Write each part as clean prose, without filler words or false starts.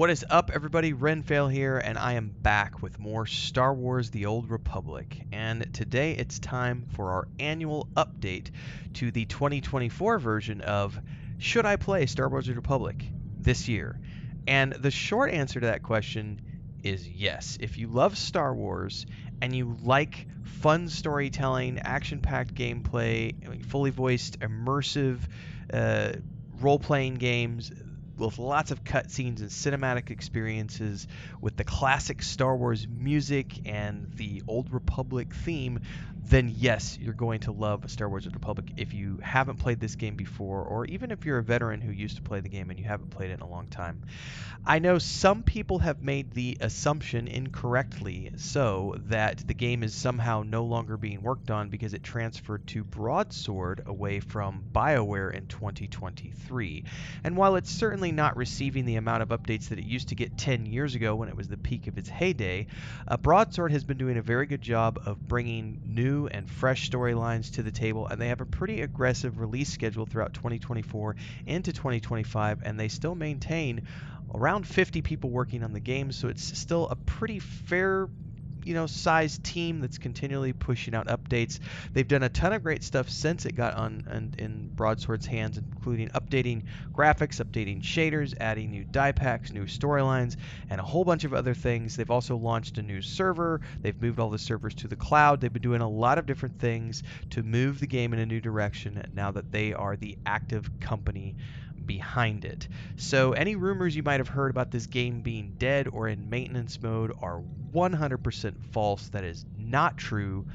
What is up, everybody? Renfail here, and I am back with more Star Wars The Old Republic. And today it's time for our annual update to the 2024 version of Should I Play Star Wars The Republic this year? And the short answer to that question is yes. If you love Star Wars and you like fun storytelling, action-packed gameplay, fully voiced, immersive role-playing games with lots of cutscenes and cinematic experiences, with the classic Star Wars music and the Old Republic theme, then yes, you're going to love Star Wars: The Republic if you haven't played this game before, or even if you're a veteran who used to play the game and you haven't played it in a long time. I know some people have made the assumption incorrectly so that the game is somehow no longer being worked on because it transferred to Broadsword away from Bioware in 2023. And while it's certainly not receiving the amount of updates that it used to get 10 years ago when it was the peak of its heyday, Broadsword has been doing a very good job of bringing new and fresh storylines to the table, and they have a pretty aggressive release schedule throughout 2024 into 2025, and they still maintain around 50 people working on the game, so it's still a pretty fair, sized team that's continually pushing out updates. They've done a ton of great stuff since it got in Broadsword's hands, including updating graphics, updating shaders, adding new die packs, new storylines, and a whole bunch of other things. They've also launched a new server. They've moved all the servers to the cloud. They've been doing a lot of different things to move the game in a new direction now that they are the active company behind it. So any rumors you might have heard about this game being dead or in maintenance mode are 100% false. That is not true.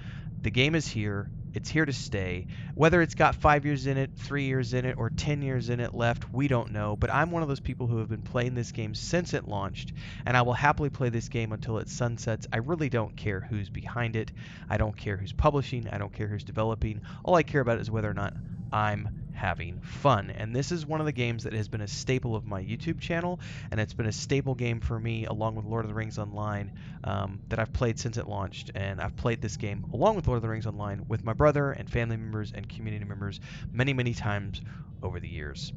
The game is here. It's here to stay. Whether it's got 5 years in it, 3 years in it, or 10 years in it left, we don't know. But I'm one of those people who have been playing this game since it launched, and I will happily play this game until it sunsets. I really don't care who's behind it. I don't care who's publishing. I don't care who's developing. All I care about is whether or not I'm having fun. And this is one of the games that has been a staple of my YouTube channel, and it's been a staple game for me along with Lord of the Rings Online that I've played since it launched. And I've played this game along with Lord of the Rings Online with my brother and family members and community members many times over the years.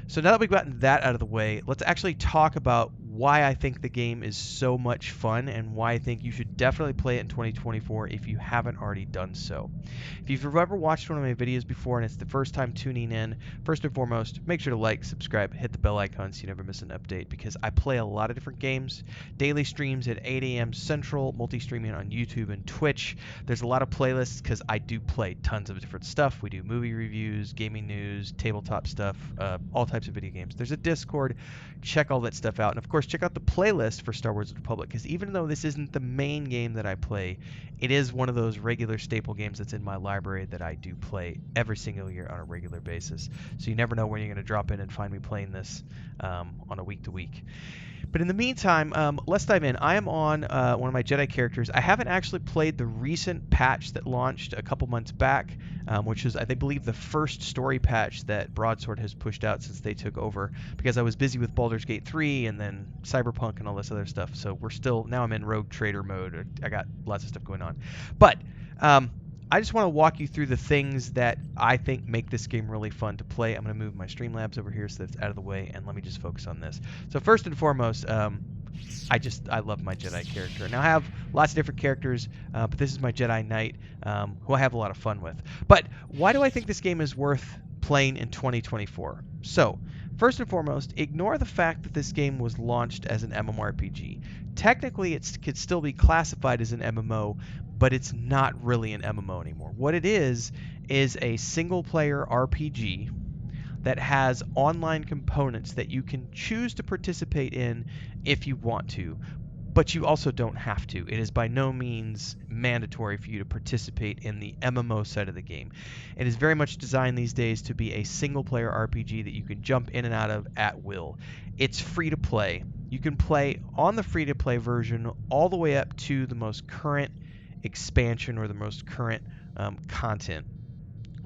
So now that we've gotten that out of the way, let's actually talk about why I think the game is so much fun and why I think you should definitely play it in 2024 if you haven't already done so. If you've ever watched one of my videos before and it's the first time tuning in, first and foremost, make sure to like, subscribe, hit the bell icon so you never miss an update, because I play a lot of different games, daily streams at 8 a.m. Central, multi-streaming on YouTube and Twitch. There's a lot of playlists because I do play tons of different stuff. We do movie reviews, gaming news, tabletop stuff, all types of video games. There's a Discord. Check all that stuff out. And of course, check out the playlist for Star Wars: The Republic, because even though this isn't the main game that I play, it is one of those regular staple games that's in my library that I do play every single year on a regular basis. So you never know when you're going to drop in and find me playing this on a week-to-week. But in the meantime, let's dive in. I am on one of my Jedi characters. I haven't actually played the recent patch that launched a couple months back, which is, I believe, the first story patch that Broadsword has pushed out since they took over, because I was busy with Baldur's Gate 3 and then Cyberpunk and all this other stuff. So now I'm in Rogue Trader mode. I got lots of stuff going on. But I just want to walk you through the things that I think make this game really fun to play. I'm going to move my Streamlabs over here so that it's out of the way, and let me just focus on this. So first and foremost, I love my Jedi character. Now I have lots of different characters, but this is my Jedi Knight, who I have a lot of fun with. But why do I think this game is worth playing in 2024? So first and foremost, ignore the fact that this game was launched as an MMORPG. Technically, it could still be classified as an MMO, but it's not really an MMO anymore. What it is a single-player RPG that has online components that you can choose to participate in if you want to, but you also don't have to. It is by no means mandatory for you to participate in the MMO side of the game. It is very much designed these days to be a single-player RPG that you can jump in and out of at will. It's free to play. You can play on the free-to-play version all the way up to the most current expansion or the most current content.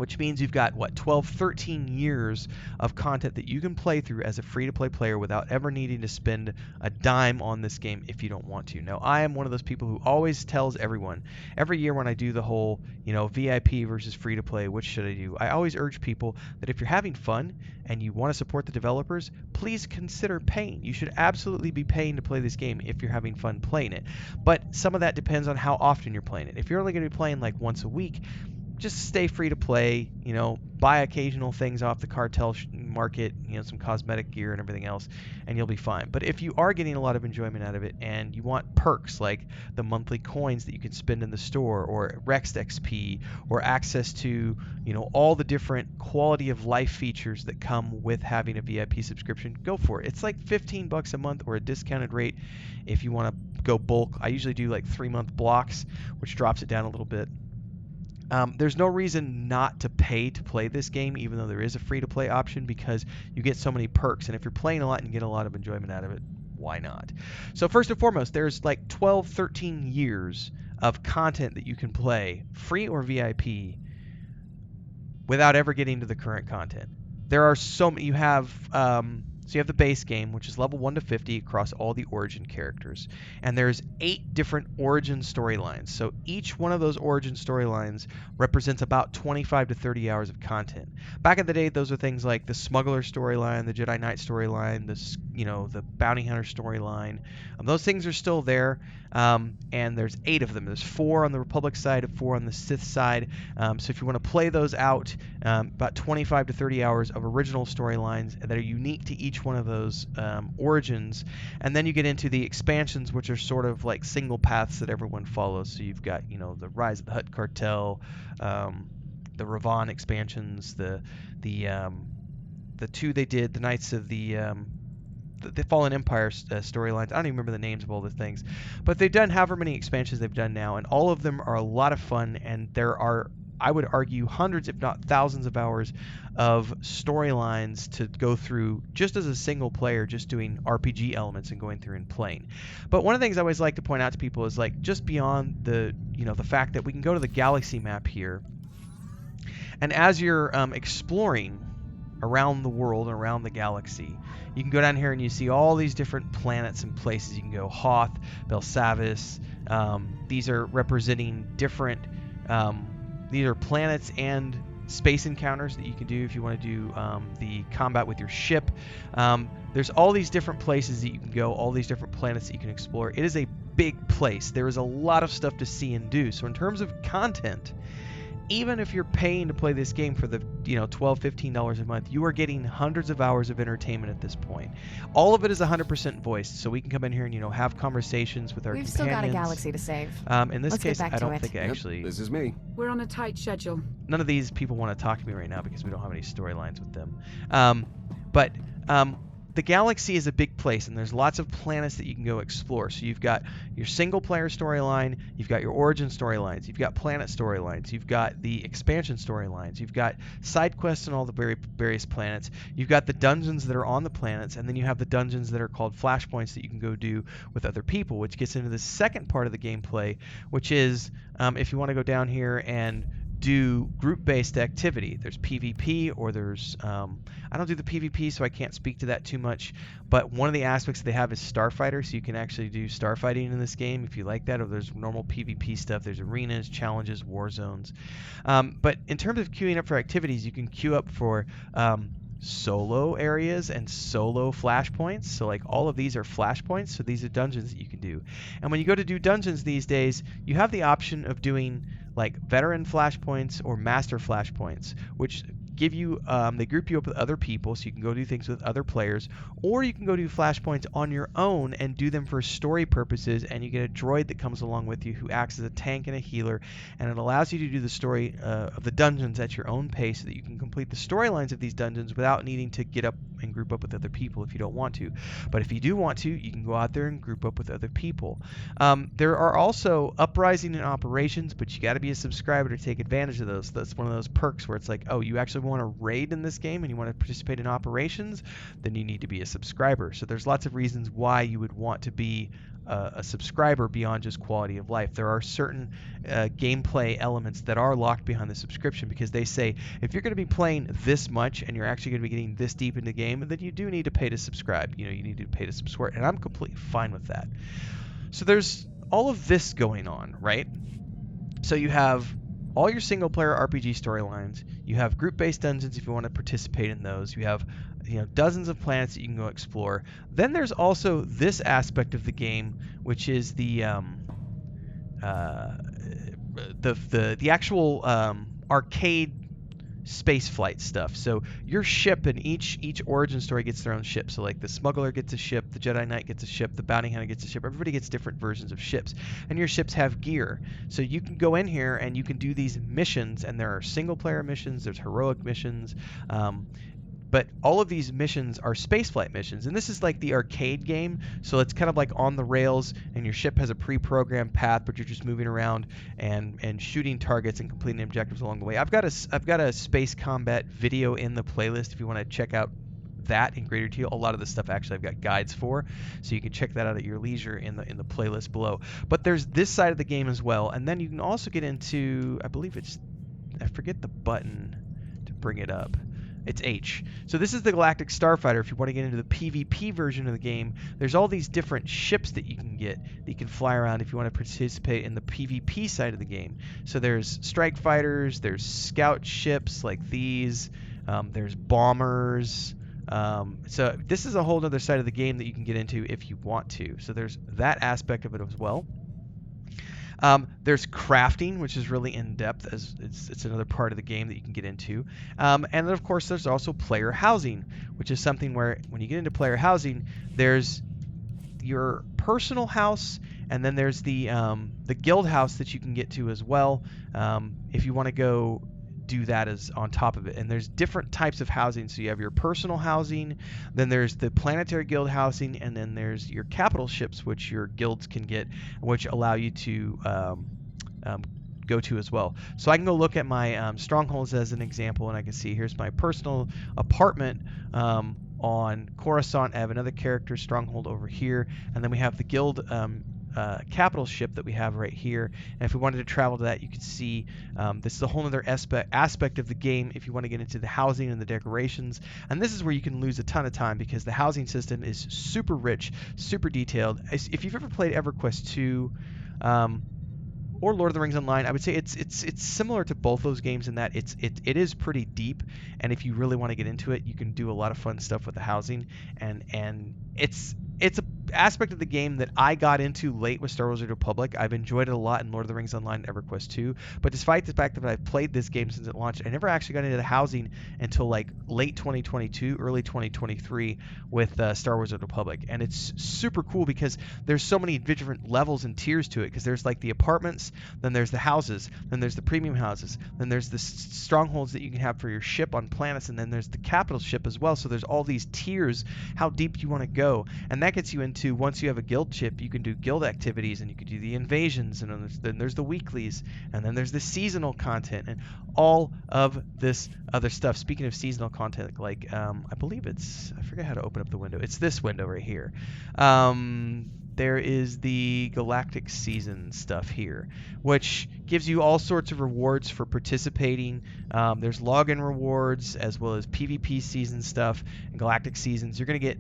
which means you've got, what, 12, 13 years of content that you can play through as a free-to-play player without ever needing to spend a dime on this game if you don't want to. Now, I am one of those people who always tells everyone, every year when I do the whole, VIP versus free-to-play, which should I do? I always urge people that if you're having fun and you want to support the developers, please consider paying. You should absolutely be paying to play this game if you're having fun playing it. But some of that depends on how often you're playing it. If you're only going to be playing like once a week, just stay free to play, buy occasional things off the cartel market, some cosmetic gear and everything else, and you'll be fine. But if you are getting a lot of enjoyment out of it and you want perks like the monthly coins that you can spend in the store, or Rex XP, or access to, all the different quality of life features that come with having a VIP subscription, go for it. It's like $15 a month, or a discounted rate if you want to go bulk. I usually do like 3-month blocks, which drops it down a little bit. There's no reason not to pay to play this game, even though there is a free-to-play option, because you get so many perks. And if you're playing a lot and you get a lot of enjoyment out of it, why not? So first and foremost, there's like 12, 13 years of content that you can play, free or VIP, without ever getting to the current content. There are so many. You have the base game, which is level 1 to 50 across all the origin characters, and there's 8 different origin storylines. So each one of those origin storylines represents about 25 to 30 hours of content. Back in the day, those are things like the Smuggler storyline, the Jedi Knight storyline, the Bounty Hunter storyline. Those things are still there, and there's 8 of them. There's 4 on the Republic side and 4 on the Sith side. So if you want to play those out, about 25 to 30 hours of original storylines that are unique to each one of those origins, and then you get into the expansions, which are sort of like single paths that everyone follows. So you've got the Rise of the Hutt Cartel, the Ravan expansions, the 2 they did, the Knights of the Fallen Empire storylines. I don't even remember the names of all the things, but they've done however many expansions they've done now, and all of them are a lot of fun, and there are, I would argue, hundreds if not thousands of hours of storylines to go through just as a single player, just doing RPG elements and going through and playing. But one of the things I always like to point out to people is, like, just beyond the the fact that we can go to the galaxy map here, and as you're exploring around the world and around the galaxy, you can go down here and you see all these different planets and places. You can go Hoth, Belsavis. These are representing different these are planets and space encounters that you can do if you want to do the combat with your ship. There's all these different places that you can go, all these different planets that you can explore. It is a big place. There is a lot of stuff to see and do. So in terms of content, even if you're paying to play this game for the $12, $15 a month, you are getting hundreds of hours of entertainment at this point. All of it is 100% voiced, so we can come in here and have conversations with our companions. We've still got a galaxy to save. In this case, I don't think actually. This is me. We're on a tight schedule. None of these people want to talk to me right now because we don't have any storylines with them. But the galaxy is a big place, and there's lots of planets that you can go explore. So you've got your single-player storyline, you've got your origin storylines, you've got planet storylines, you've got the expansion storylines, you've got side quests on all the various planets, you've got the dungeons that are on the planets, and then you have the dungeons that are called flashpoints that you can go do with other people, which gets into the second part of the gameplay, which is if you want to go down here and do group-based activity. There's PvP, or there's I don't do the PvP, so I can't speak to that too much, but one of the aspects that they have is Starfighter, so you can actually do starfighting in this game if you like that, or there's normal PvP stuff. There's arenas, challenges, war zones. But in terms of queuing up for activities, you can queue up for solo areas and solo flashpoints. So like all of these are flashpoints, so these are dungeons that you can do. And when you go to do dungeons these days, you have the option of doing like veteran flashpoints or master flashpoints, which give you they group you up with other people, so you can go do things with other players, or you can go do flashpoints on your own and do them for story purposes, and you get a droid that comes along with you who acts as a tank and a healer, and it allows you to do the story of the dungeons at your own pace, so that you can complete the storylines of these dungeons without needing to get up and group up with other people if you don't want to. But if you do want to, you can go out there and group up with other people. There are also uprising and operations, but you got to be a subscriber to take advantage of those. That's one of those perks where it's like, oh, you actually won't want to raid in this game and you want to participate in operations, then you need to be a subscriber. So there's lots of reasons why you would want to be a subscriber beyond just quality of life. There are certain gameplay elements that are locked behind the subscription, because they say if you're going to be playing this much and you're actually going to be getting this deep into the game, then you do need to pay to subscribe. You need to pay to subscribe, and I'm completely fine with that. So there's all of this going on, right? So you have all your single player RPG storylines, you have group-based dungeons if you want to participate in those, you have dozens of planets that you can go explore. Then there's also this aspect of the game, which is the actual arcade space flight stuff. So your ship, and each origin story gets their own ship. So like the smuggler gets a ship, the Jedi Knight gets a ship, the bounty hunter gets a ship. Everybody gets different versions of ships, and your ships have gear. So you can go in here and you can do these missions, and there are single player missions, there's heroic missions, but all of these missions are spaceflight missions, and this is like the arcade game, so it's kind of like on the rails, and your ship has a pre-programmed path, but you're just moving around and shooting targets and completing objectives along the way. I've got a space combat video in the playlist if you want to check out that in greater detail. A lot of this stuff actually I've got guides for, so you can check that out at your leisure in the playlist below. But there's this side of the game as well, and then you can also get into, I forget the button to bring it up. It's H. So this is the Galactic Starfighter. If you want to get into the PvP version of the game, there's all these different ships that you can get that you can fly around if you want to participate in the PvP side of the game. So there's strike fighters, there's scout ships like these, there's bombers. So this is a whole other side of the game that you can get into if you want to. So there's that aspect of it as well. There's crafting, which is really in-depth, as it's another part of the game that you can get into. And then, of course, there's also player housing, which is something where when you get into player housing, there's your personal house, and then there's the guild house that you can get to as well if you want to go do that as on top of it. And there's different types of housing. So you have your personal housing, then there's the planetary guild housing, and then there's your capital ships, which your guilds can get, which allow you to go to as well. So I can go look at my strongholds as an example, and I can see here's my personal apartment on Coruscant. I have another character stronghold over here, and then we have the guild capital ship that we have right here. And if we wanted to travel to that, you can see this is a whole other aspect of the game if you want to get into the housing and the decorations. And this is where you can lose a ton of time, because the housing system is super rich, super detailed. If you've ever played EverQuest 2 or Lord of the Rings Online, I would say it's similar to both those games in that it is pretty deep, and if you really want to get into it, you can do a lot of fun stuff with the housing, and it's a aspect of the game that I got into late with Star Wars The Old Republic. I've enjoyed it a lot in Lord of the Rings Online and EverQuest 2, but despite the fact that I've played this game since it launched, I never actually got into the housing until like late 2022, early 2023 with Star Wars The Old Republic. And it's super cool because there's so many different levels and tiers to it, because there's like the apartments, then there's the houses, then there's the premium houses, then there's the strongholds that you can have for your ship on planets, and then there's the capital ship as well. So there's all these tiers, how deep you want to go, and that gets you into, once you have a guild ship, you can do guild activities, and you can do the invasions, and then there's the weeklies, and then there's the seasonal content, and all of this other stuff. Speaking of seasonal content, like I believe I forget how to open up the window. It's this window right here. There is the Galactic Season stuff here, which gives you all sorts of rewards for participating. There's login rewards as well as PvP season stuff and Galactic Seasons. You're going to get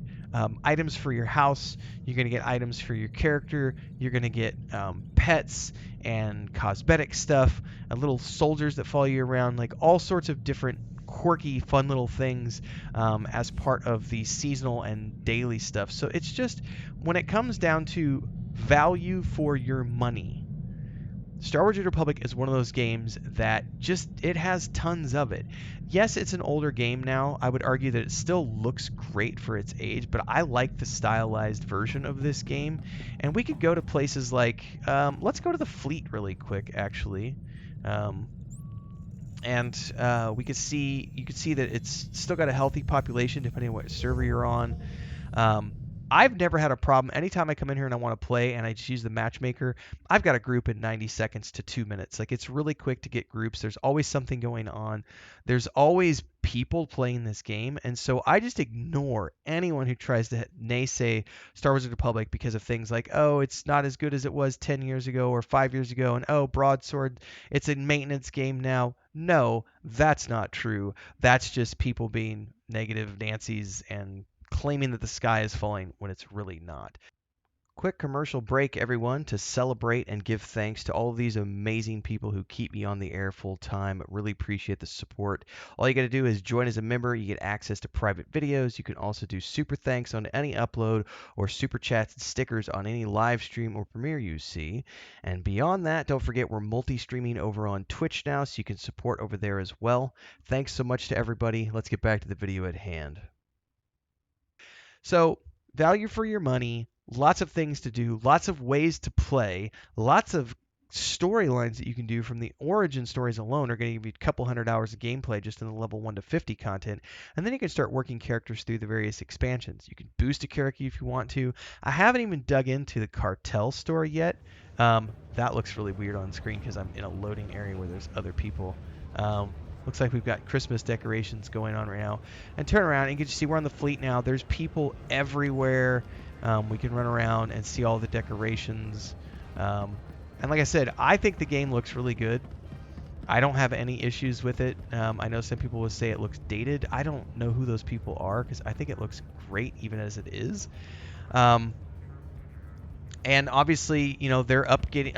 items for your house. You're going to get items for your character. You're going to get pets and cosmetic stuff, and little soldiers that follow you around, like all sorts of different quirky, fun little things as part of the seasonal and daily stuff. So it's just, when it comes down to value for your money, Star Wars The Old Republic is one of those games that it has tons of it. Yes, it's an older game now. I would argue that it still looks great for its age, but I like the stylized version of this game. And we could go to places like, let's go to the fleet really quick, actually. And you could see that it's still got a healthy population depending on what server you're on. I've never had a problem. Anytime I come in here and I want to play and I just use the matchmaker, I've got a group in 90 seconds to 2 minutes. Like, it's really quick to get groups. There's always something going on. There's always people playing this game. And so I just ignore anyone who tries to naysay Star Wars: The Republic because of things like, oh, it's not as good as it was 10 years ago or 5 years ago, and oh, Broadsword, it's a maintenance game now. No, that's not true. That's just people being negative Nancy's and claiming that the sky is falling when it's really not. Quick commercial break, everyone, to celebrate and give thanks to all of these amazing people who keep me on the air full time. Really appreciate the support. All you got to do is join as a member. You get access to private videos. You can also do super thanks on any upload or super chats and stickers on any live stream or premiere you see. And beyond that, don't forget we're multi-streaming over on Twitch now, so you can support over there as well. Thanks so much to everybody. Let's get back to the video at hand. So, value for your money, lots of things to do, lots of ways to play, lots of storylines that you can do from the origin stories alone are going to give you a couple hundred hours of gameplay just in the level 1 to 50 content. And then you can start working characters through the various expansions. You can boost a character if you want to. I haven't even dug into the Cartel Store yet. That looks really weird on screen because I'm in a loading area where there's other people. Looks like we've got Christmas decorations going on right now. And turn around and you can just see we're on the fleet now. There's people everywhere. We can run around and see all the decorations. And like I said, I think the game looks really good. I don't have any issues with it. I know some people will say it looks dated. I don't know who those people are because I think it looks great even as it is. And obviously, you know, they're updating.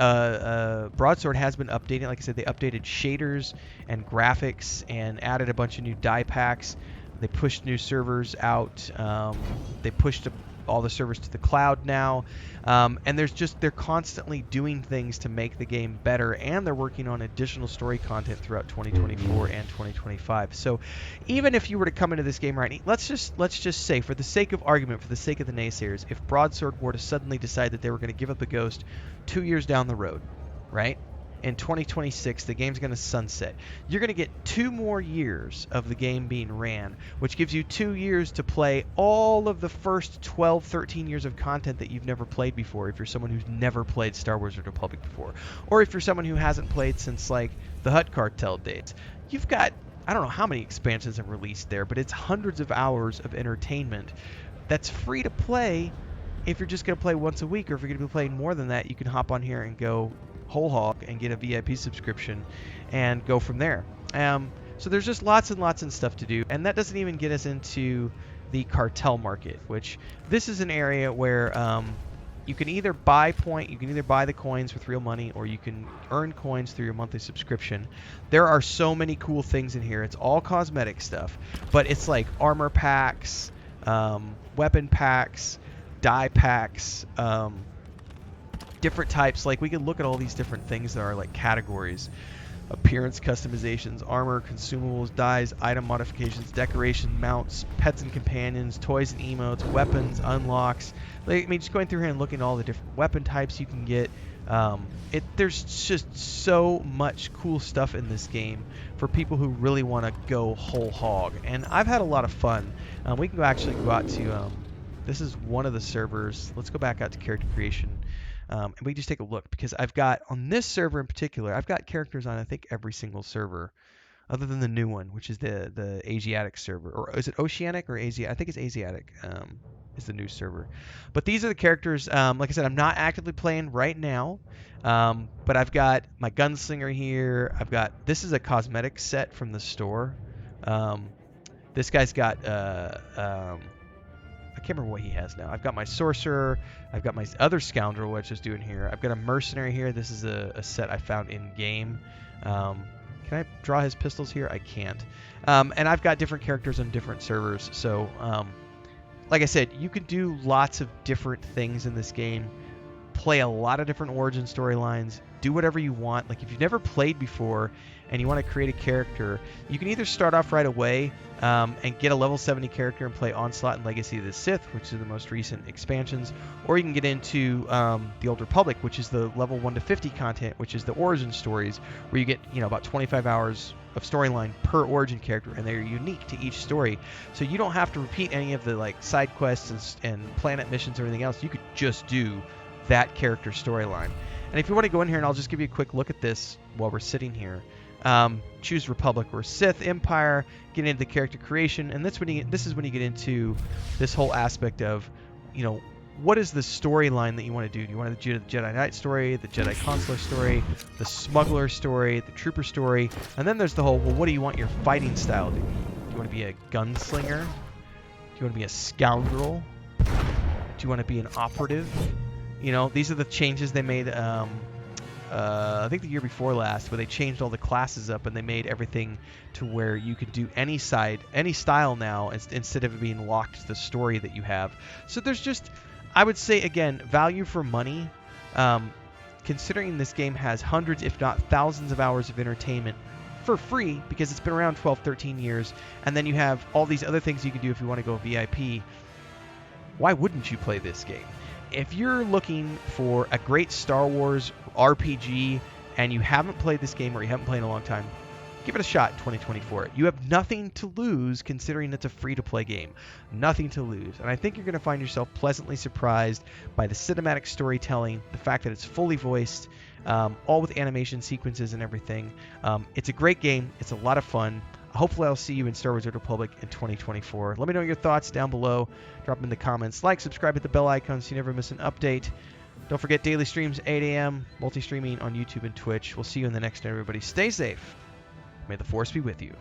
Broadsword has been updating. Like I said, they updated shaders and graphics and added a bunch of new die packs. They pushed new servers out. They pushed all the servers to the cloud now. And they're constantly doing things to make the game better, and they're working on additional story content throughout 2024 and 2025. So even if you were to come into this game right now, let's just say, for the sake of argument, for the sake of the naysayers, if Broadsword were to suddenly decide that they were going to give up the Ghost 2 years down the road, right? In 2026, the game's going to sunset. You're going to get 2 more years of the game being ran, which gives you 2 years to play all of the first 12, 13 years of content that you've never played before, if you're someone who's never played Star Wars: The Republic before. Or if you're someone who hasn't played since, like, the Hutt Cartel days. You've got, I don't know how many expansions have released there, but it's hundreds of hours of entertainment that's free to play if you're just going to play once a week, or if you're going to be playing more than that, you can hop on here and go whole hog and get a VIP subscription and go from there. So there's just lots and lots of stuff to do, and that doesn't even get us into the cartel market, which this is an area where you can either buy the coins with real money, or you can earn coins through your monthly subscription. There are so many cool things in here. It's all cosmetic stuff, but it's like armor packs, weapon packs, die packs, different types. Like, we can look at all these different things that are like categories: appearance customizations, armor, consumables, dyes, item modifications, decoration, mounts, pets and companions, toys and emotes, weapons, unlocks. Like, I mean, just going through here and looking at all the different weapon types you can get. There's just so much cool stuff in this game for people who really want to go whole hog, and I've had a lot of fun. We can actually go out to this is one of the servers. Let's go back out to character creation. And we just take a look, because I've got, on this server in particular, I've got characters on, I think, every single server, other than the new one, which is the Asiatic server. Or is it Oceanic or Asiatic? I think it's Asiatic is the new server. But these are the characters. Like I said, I'm not actively playing right now, but I've got my gunslinger here. This is a cosmetic set from the store. This guy's got I can't remember what he has now. I've got my sorcerer. I've got my other scoundrel, which is doing here. I've got a mercenary here. This is a set I found in game. Can I draw his pistols here? I can't. And I've got different characters on different servers. So, like I said, you can do lots of different things in this game. Play a lot of different origin storylines. Do whatever you want. Like, if you've never played before and you want to create a character, you can either start off right away and get a level 70 character and play Onslaught and Legacy of the Sith, which are the most recent expansions, or you can get into the Old Republic, which is the level 1 to 50 content, which is the origin stories, where you get, about 25 hours of storyline per origin character, and they're unique to each story. So you don't have to repeat any of the like side quests and planet missions or anything else. You could just do that character storyline. And if you want to go in here, and I'll just give you a quick look at this while we're sitting here. Choose Republic or Sith, Empire, get into the character creation, and this is when you get into this whole aspect of, you know, what is the storyline that you want to do? Do you want to do the Jedi Knight story, the Jedi Consular story, the Smuggler story, the Trooper story? And then there's the whole, well, what do you want your fighting style to be? Do you want to be a gunslinger? Do you want to be a scoundrel? Do you want to be an operative? You know, these are the changes they made, I think the year before last, where they changed all the classes up and they made everything to where you could do any style now instead of it being locked to the story that you have. So there's just, I would say, again, value for money, considering this game has hundreds, if not thousands of hours of entertainment for free because it's been around 12, 13 years, and then you have all these other things you can do if you want to go VIP. Why wouldn't you play this game? If you're looking for a great Star Wars RPG and you haven't played this game or you haven't played in a long time, give it a shot in 2024. You have nothing to lose considering it's a free-to-play game. Nothing to lose. And I think you're going to find yourself pleasantly surprised by the cinematic storytelling, the fact that it's fully voiced, all with animation sequences and everything. It's a great game. It's a lot of fun. Hopefully I'll see you in Star Wars: The Old Republic in 2024. Let me know your thoughts down below. Drop them in the comments. Like, subscribe, hit the bell icon so you never miss an update. Don't forget daily streams, 8 a.m., multi-streaming on YouTube and Twitch. We'll see you in the next one, everybody. Stay safe. May the Force be with you.